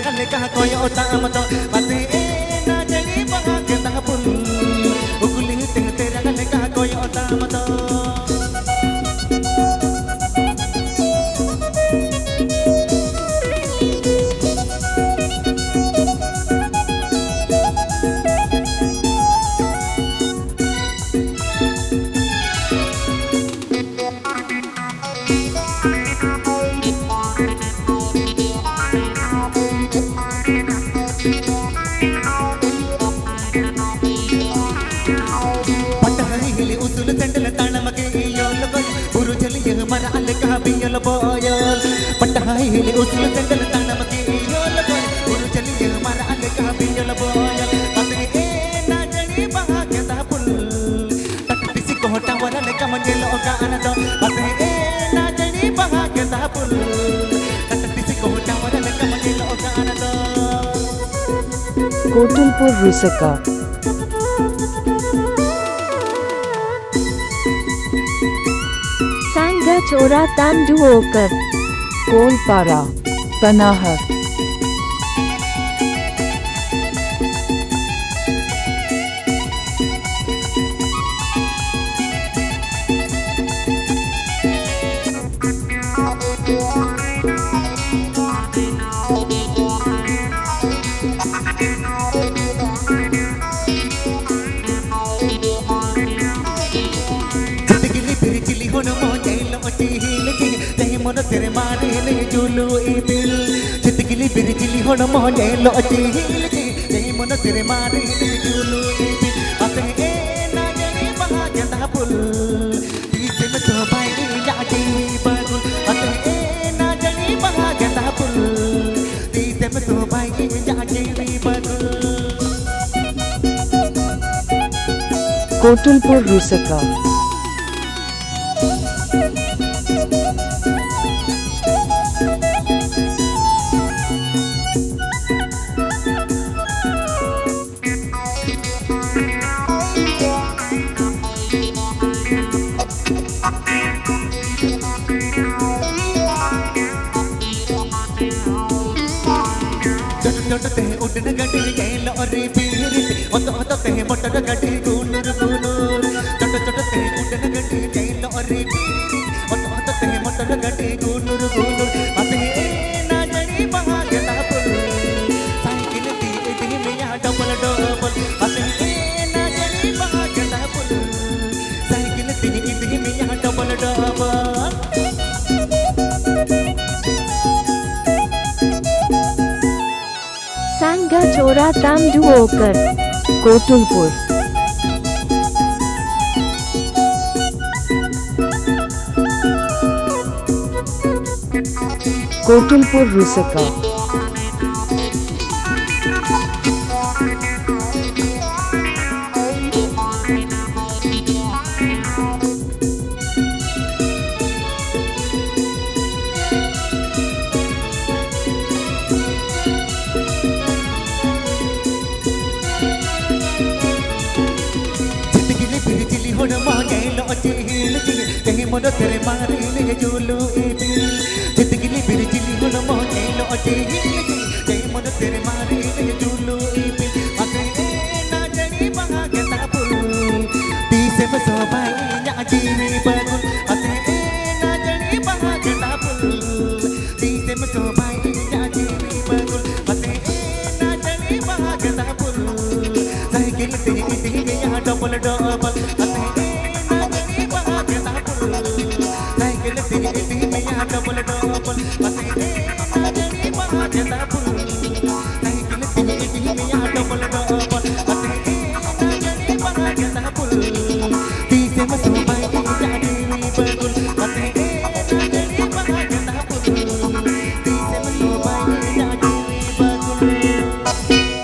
terangan lekah koyo otak mato pate na jadi bahagia tapul ukuli terangan lekah koyo otak mato Biol boyol padahai hili usul tendel tanam ki yol boy uru chaliye mara ande ka biol boyol pate na jani bahagia tapul tak disi ko tawara le ka manjelo ka anado pate na jani bahagia tapul tak disi ko tawara le ka manjelo ka anado Kotulpur Rusaka Sanga Chora Tandu Okar Kolpara Panahar मन तेरे मारे ले Julu evil चितगिली बिरजिली हो न मोने लो अजील जी मन तेरे मारे ले जुलू इबिल अते ए ना जनी बाहाgia tapul दिसे में तो भाई या जीवी bagul अते ए ना जनी बाहाgia tapul दिसे में तो भाई या जीवी bagul Kotulpur Rusaka उड़न गड्डी गैल और पीरी ओत ओत ते मोटर गड्डी गुनर गुनर चट चट ते उड़न गड्डी गैल और पीरी ओत ओत ते मोटर गड्डी गुनर गुनर अते ना जनी बाहाgia tapul साइकिल दी में या डबल डबल अते ना जनी बाहाgia tapul साइकिल दी में या double double Sanga Chora Tandu Okar Kotulpur Kotulpur Rusaka मन तेरे मारे ले जुलू इबिल चितगिली बिरजिली हो न मोने लो अजील जी मन तेरे मारे ले जुलू इबिल अते ना जनी बाहाgia tapul दिसे में तो भाई या जीवी bagul अते ना जनी बाहाgia tapul दिसे में तो भाई या जीवी bagul अते ना जनी बाहाgia tapul साइकिल दी या डबल डबल double double